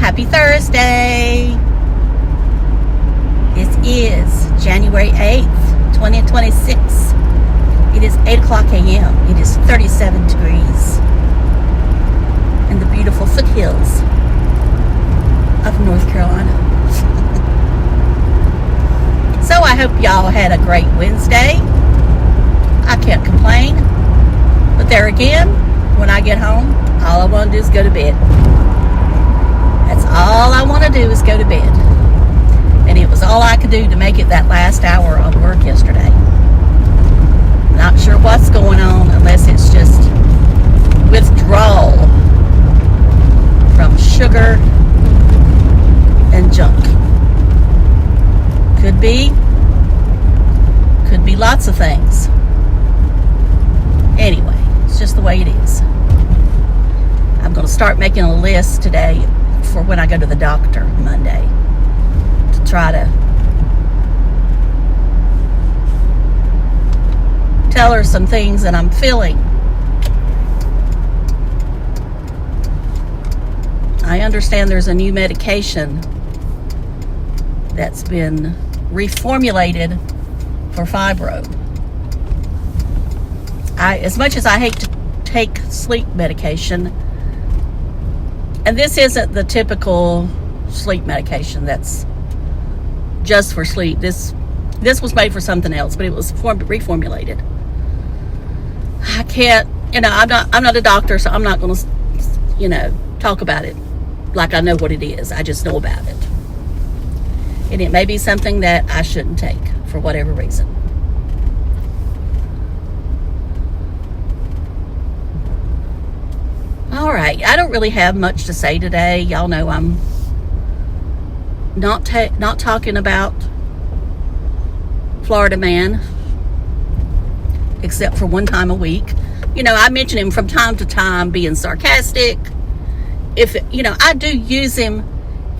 Happy Thursday. This is January 8th, 2026. It is 8 o'clock a.m. It is 37 degrees in the beautiful foothills of North Carolina. So I hope y'all had a great Wednesday. I can't complain. But there again, when I get home, all I want to do is go to bed. That's all I want to do is go to bed. And it was all I could do to make it that last hour of work yesterday. Not sure what's going on unless it's just withdrawal from sugar and junk. Could be lots of things. Anyway, it's just the way it is. I'm going to start making a list today for when I go to the doctor Monday to try to tell her some things that I'm feeling. I understand there's a new medication that's been reformulated for fibro. As much as I hate to take sleep medication, and this isn't the typical sleep medication that's just for sleep. This was made for something else, but it was reformulated. I can't, I'm not a doctor, so I'm not going to, talk about it like I know what it is. I just know about it. And it may be something that I shouldn't take for whatever reason. All right, I don't really have much to say today. Y'all know I'm not talking about Florida man, except for one time a week. I mention him from time to time being sarcastic. If, I do use him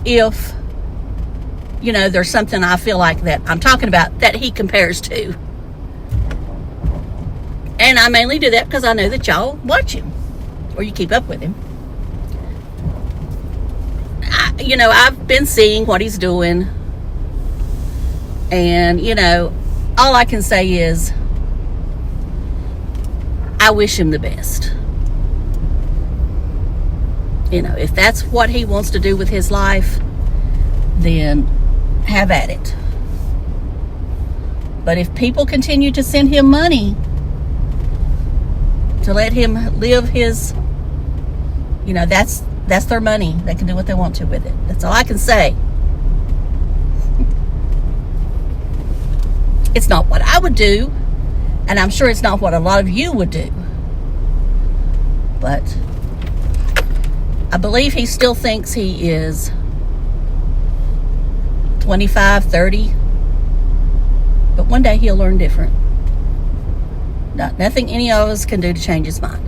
if, there's something I feel like that I'm talking about that he compares to. And I mainly do that because I know that y'all watch him or you keep up with him. I've been seeing what he's doing. And, all I can say is I wish him the best. If that's what he wants to do with his life, then have at it. But if people continue to send him money to let him live his, that's their money. They can do what they want to with it. That's all I can say. It's not what I would do, and I'm sure it's not what a lot of you would do. But I believe he still thinks he is 25, 30. But one day he'll learn different. Nothing any of us can do to change his mind.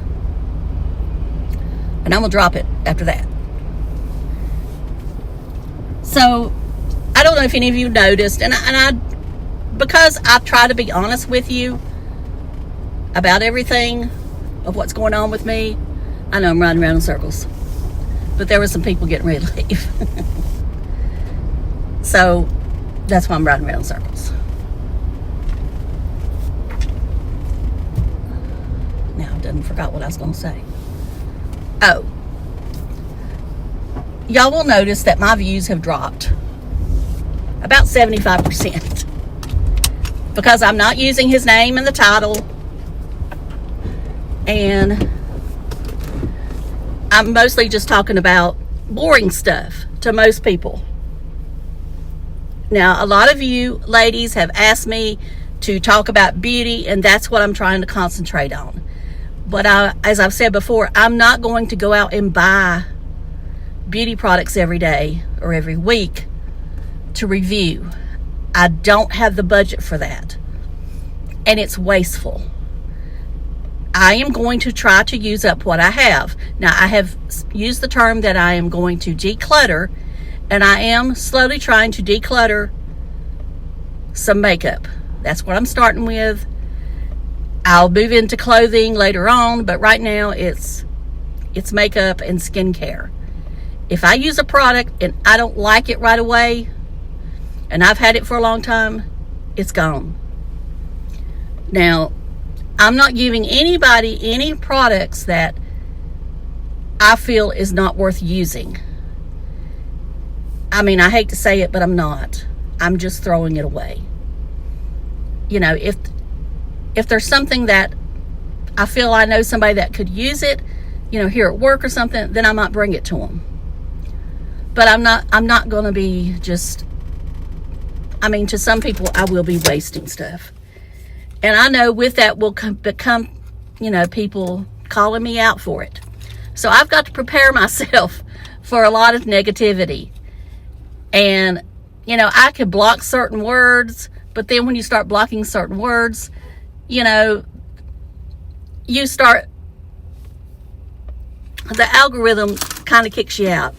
And I'm going to drop it after that. So, I don't know if any of you noticed, and I because I try to be honest with you about everything of what's going on with me, I know I'm riding around in circles. But there were some people getting ready to leave. So, that's why I'm riding around in circles. Now, I done forgot what I was going to say. Oh. Y'all will notice that my views have dropped about 75%. Because I'm not using his name in the title. And I'm mostly just talking about boring stuff to most people. Now, a lot of you ladies have asked me to talk about beauty, and that's what I'm trying to concentrate on. But as I've said before, I'm not going to go out and buy beauty products every day or every week to review. I don't have the budget for that. And it's wasteful. I am going to try to use up what I have. Now, I have used the term that I am going to declutter, and I am slowly trying to declutter some makeup. That's what I'm starting with. I'll move into clothing later on, but right now it's makeup and skincare. If I use a product and I don't like it right away, and I've had it for a long time, it's gone. Now, I'm not giving anybody any products that I feel is not worth using. I mean, I hate to say it, but I'm not. I'm just throwing it away. You know, if there's something that I feel I know somebody that could use it, you know, here at work or something, then I might bring it to them. But I'm not going to be just, I mean, to some people, I will be wasting stuff. And I know with that will become, you know, people calling me out for it. So I've got to prepare myself for a lot of negativity. And, you know, I could block certain words, but then when you start blocking certain words, you know, the algorithm kind of kicks you out.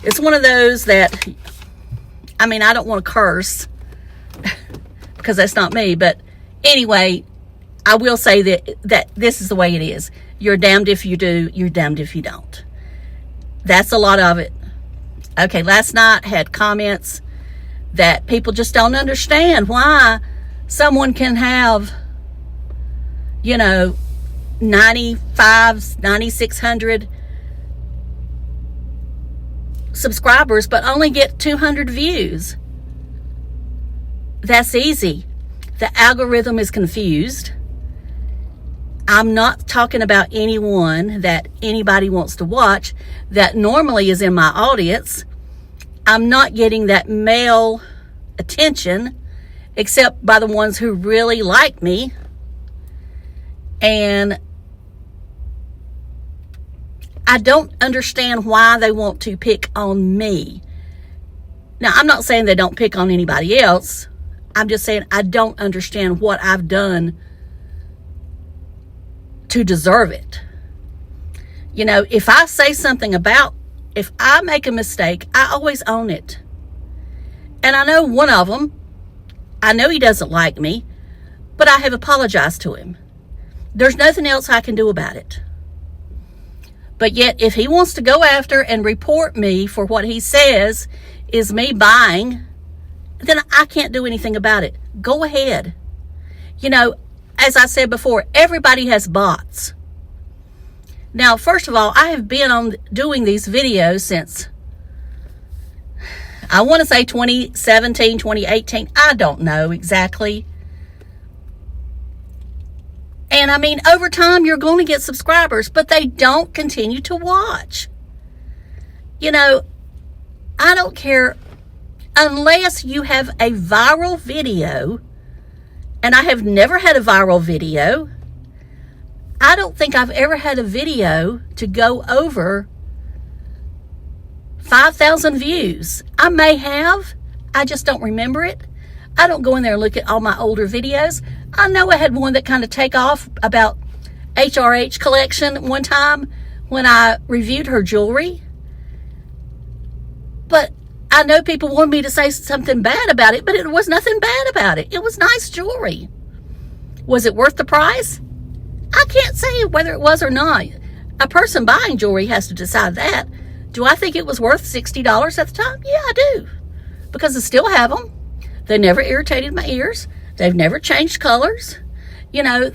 It's one of those that, I mean, I don't want to curse because that's not me, but anyway, I will say that this is the way it is. You're damned if you do, you're damned if you don't. That's a lot of it. Okay, last night had comments that people just don't understand why someone can have, you know, 9,600 subscribers, but only get 200 views. That's easy. The algorithm is confused. I'm not talking about anyone that anybody wants to watch that normally is in my audience. I'm not getting that male attention except by the ones who really like me. And I don't understand why they want to pick on me. Now, I'm not saying they don't pick on anybody else. I'm just saying I don't understand what I've done to deserve it. You know, if I say something if I make a mistake, I always own it. And I know one of them, I know he doesn't like me, but I have apologized to him. There's nothing else I can do about it. But yet, if he wants to go after and report me for what he says is me buying, then I can't do anything about it. Go ahead. You know, as I said before, everybody has bots. Now, first of all, I have been doing these videos since, I want to say 2017, 2018. I don't know exactly. And I mean, over time, you're going to get subscribers, but they don't continue to watch. You know, I don't care unless you have a viral video, and I have never had a viral video. I don't think I've ever had a video to go over 5,000 views. I may have, I just don't remember it. I don't go in there and look at all my older videos. I know I had one that kind of take off about HRH collection one time when I reviewed her jewelry. But I know people wanted me to say something bad about it, but it was nothing bad about it. It was nice jewelry. Was it worth the price? I can't say whether it was or not. A person buying jewelry has to decide that. Do I think it was worth $60 at the time? Yeah, I do. Because I still have them. They never irritated my ears. They've never changed colors. You know,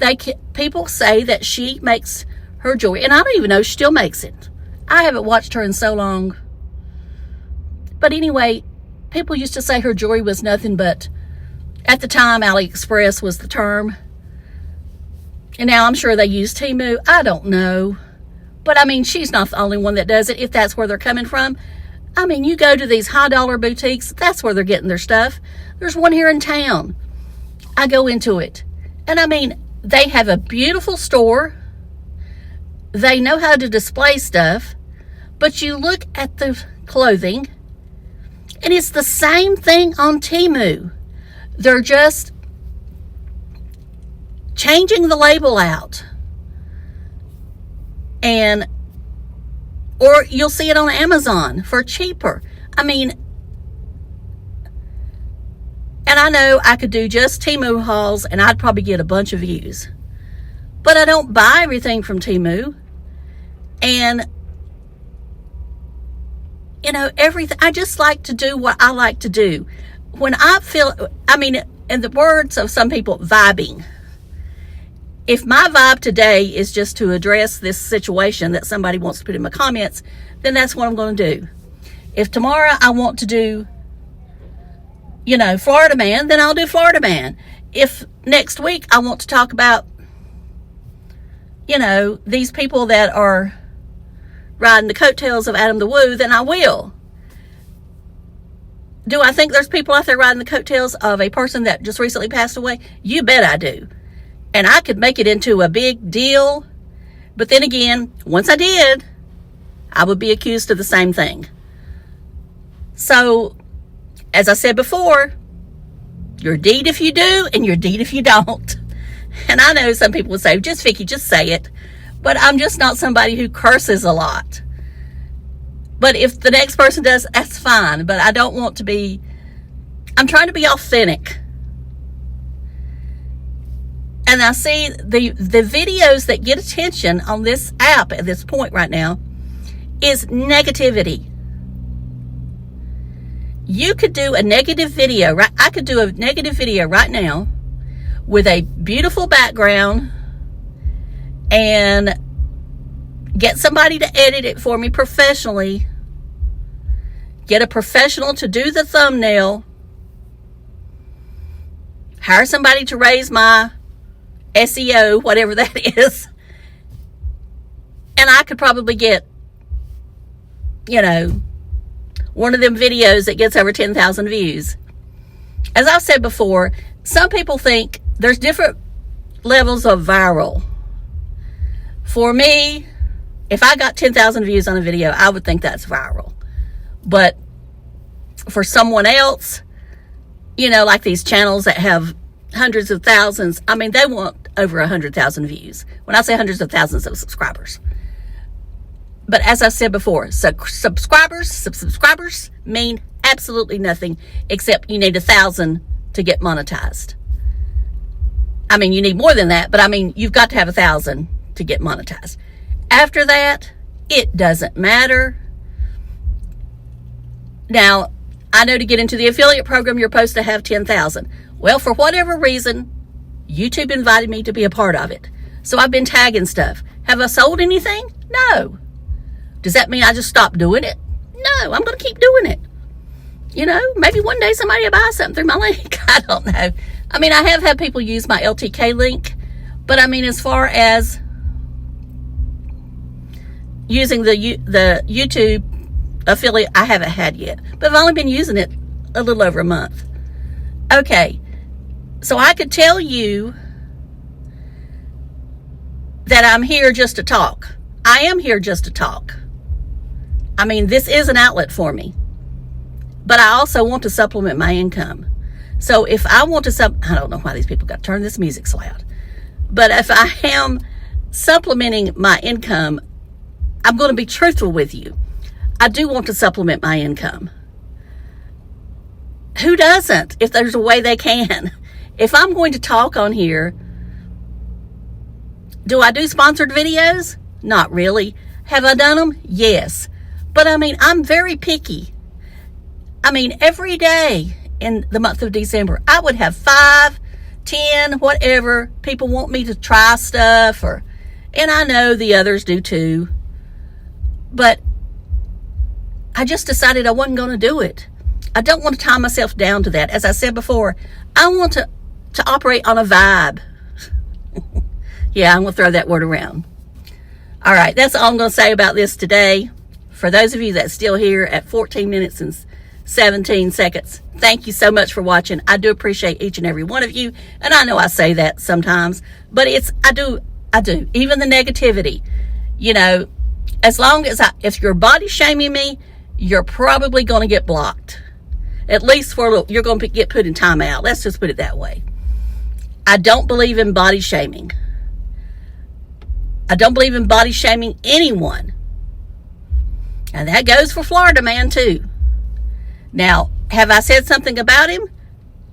people say that she makes her jewelry, and I don't even know she still makes it. I haven't watched her in so long. But anyway, people used to say her jewelry was nothing but, at the time, AliExpress was the term. And now I'm sure they use Temu. I don't know. But I mean, she's not the only one that does it, if that's where they're coming from. I mean, you go to these high-dollar boutiques, that's where they're getting their stuff. There's one here in town. I go into it. And I mean, they have a beautiful store. They know how to display stuff. But you look at the clothing, and it's the same thing on Temu. They're just changing the label out. Or you'll see it on Amazon for cheaper. I mean, and I know I could do just Temu hauls and I'd probably get a bunch of views. But I don't buy everything from Temu. And you know, everything. I just like to do what I like to do. When I feel, I mean, in the words of some people, vibing. If my vibe today is just to address this situation that somebody wants to put in my comments, then that's what I'm going to do. If tomorrow I want to do, you know, Florida Man, then I'll do Florida Man. If next week I want to talk about, you know, these people that are riding the coattails of Adam the Woo, then I will. Do I think there's people out there riding the coattails of a person that just recently passed away? You bet I do. And I could make it into a big deal. But then again, once I did, I would be accused of the same thing. So, as I said before, your deed if you do, and your deed if you don't. And I know some people would say, just Vicky, just say it. But I'm just not somebody who curses a lot. But if the next person does, that's fine. But I don't want to be, I'm trying to be authentic. And I see the videos that get attention on this app at this point right now is negativity. You could do a negative video, right? I could do a negative video right now with a beautiful background and get somebody to edit it for me professionally, get a professional to do the thumbnail, hire somebody to raise my SEO, whatever that is, and I could probably get, you know, one of them videos that gets over 10,000 views. As I've said before, some people think there's different levels of viral. For me, if I got 10,000 views on a video, I would think that's viral. But for someone else, you know, like these channels that have hundreds of thousands, I mean, they want over 100,000 views. When I say hundreds of thousands of subscribers. But as I've said before, subscribers mean absolutely nothing except you need 1,000 to get monetized. I mean, you need more than that, but I mean, you've got to have 1,000 to get monetized. After that, it doesn't matter. Now, I know to get into the affiliate program, you're supposed to have 10,000. Well, for whatever reason, YouTube invited me to be a part of it. So I've been tagging stuff. Have I sold anything? No. Does that mean I just stopped doing it? No, I'm going to keep doing it. You know, maybe one day somebody will buy something through my link. I don't know. I mean, I have had people use my LTK link, but I mean, as far as using the YouTube affiliate, I haven't had yet, but I've only been using it a little over a month. Okay, so I could tell you that I'm here just to talk. I am here just to talk. I mean, this is an outlet for me, but I also want to supplement my income. So if I want to I don't know why these people got to turn this music so loud, but if I am supplementing my income, I'm going to be truthful with you. I do want to supplement my income. Who doesn't, if there's a way they can? If I'm going to talk on here, do I do sponsored videos? Not really. Have I done them? Yes. But I mean, I'm very picky. I mean, every day in the month of December, I would have 5, 10, whatever. People want me to try stuff, and I know the others do too. But I just decided I wasn't going to do it. I don't want to tie myself down to that. As I said before, I want to operate on a vibe. Yeah, I'm going to throw that word around. All right, that's all I'm going to say about this today. For those of you that's still here at 14 minutes and 17 seconds, thank you so much for watching. I do appreciate each and every one of you. And I know I say that sometimes, but I do. Even the negativity, you know, as long as if you're body shaming me, you're probably going to get blocked. At least for a little, you're going to get put in timeout. Let's just put it that way. I don't believe in body shaming. I don't believe in body shaming anyone. And that goes for Florida Man too. Now, have I said something about him?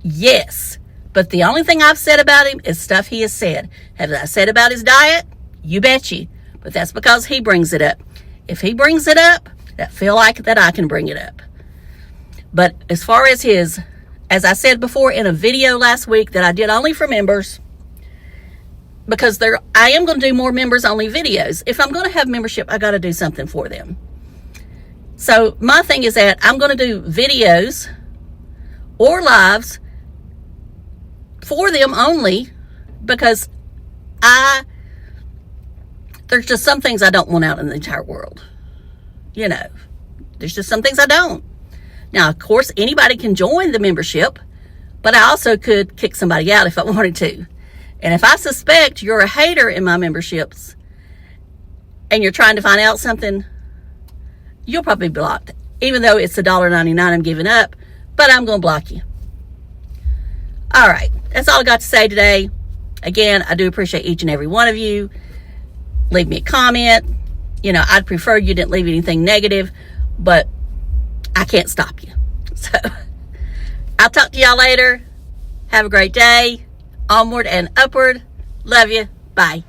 Yes. But the only thing I've said about him is stuff he has said. Have I said about his diet? You bet you. But that's because he brings it up. If he brings it up, that feel like that I can bring it up. But as far as his, as I said before in a video last week that I did only for members, because I am going to do more members only videos. If I'm going to have membership, I got to do something for them. So my thing is that I'm going to do videos or lives for them only, because there's just some things I don't want out in the entire world. You know, there's just some things I don't. Now, of course, anybody can join the membership, but I also could kick somebody out if I wanted to. And if I suspect you're a hater in my memberships and you're trying to find out something, you'll probably be blocked. Even though it's $1.99 I'm giving up, but I'm going to block you. All right, that's all I got to say today. Again, I do appreciate each and every one of you. Leave me a comment. You know, I'd prefer you didn't leave anything negative, but I can't stop you. So I'll talk to y'all later. Have a great day. Onward and upward. Love you. Bye.